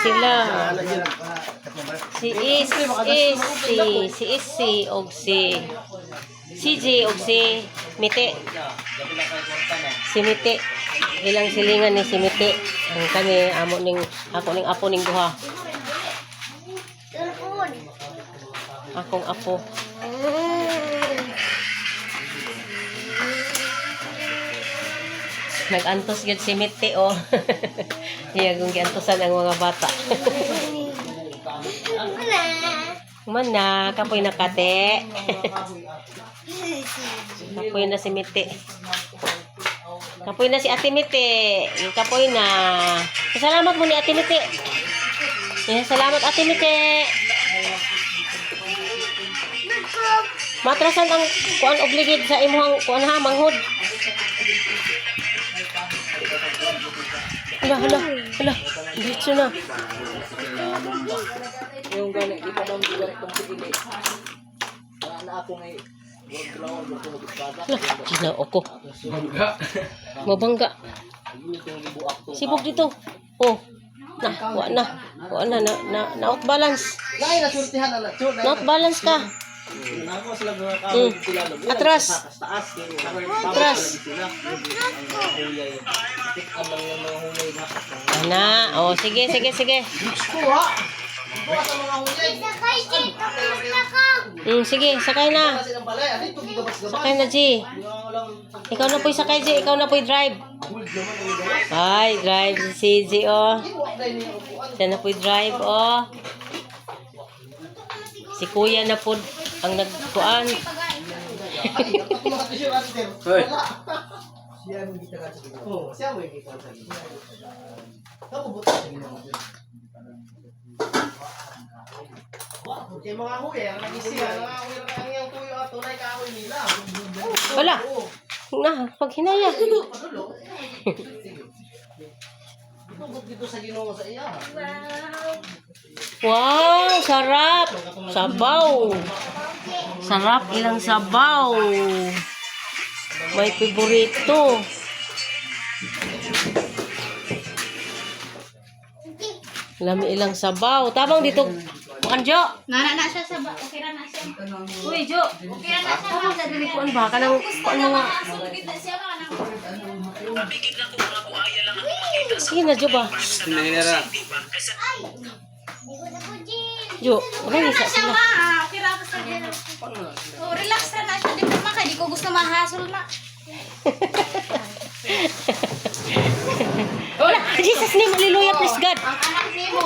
sila. Si Isi og si CJ og si Mite. Si Mite. Ilang silingan ni si Mite. Ang kani amo ning ako ning apo ning duha. Akong apo. Nag-antos gyud si Mite oh. Iya kung giantosan ang mga bata. Mana, kapoy na kate. Kapoy na si Mite. Kapoy na si Ate Mite. Kapoy na. Salamat mo ni Ate Mite. Salamat Ate Mite. Matrasan ang kuan obligid sa imuhang kuan ha manghod. Hala. Dito na. Yung gani di pa daw direct tong pili. Na ako ngay Ginao ko. Mabangga. Sibog dito. Oh. Out balance. Nay na surtihan na chud. Not balance ka. Nako sila mga kahoy sila no. Atras. Taas Atras. Amang mga hulay na. Ana, oh sige. Kuha. Kuha sa mga hulay. Sige, sakay na. Sakay na, G. Ikaw na po'y sakay, G. Ikaw na po'y drive. Ay, drive si CJ, oh. Siya na po'y drive, oh. Si Kuya na po ang nagkuan. Siya mo ikita sa gina. Kamu buta sa gina. Okay, mga huli, ang nag-isiya, mga huli ang iyang tuyo at tunay kahoy nila. Wala. Na, pag hinaya. Tugod dito sa Ginoo sa iya. Wow, sarap. Sabaw. Sarap ilang sabaw. May paborito. Lami ilang sabaw. Tabang dito. Bukan Jo. Nana na siya sa okay ra na siya. Uy, Jo. Okay ra na siya. Tabang sa dili kuan ba kanang kuan mga. Sugid na siya ka nang. Sige na Jo ba. Nahira. Jo, ano ni sa Siya sila? ma, okay ra pa sa dito. Oh, relax ra na siya. Di pa maka, di ko gusto mahasol na. Wala, Jesus name, hallelujah, praise God. Ang anak nimo.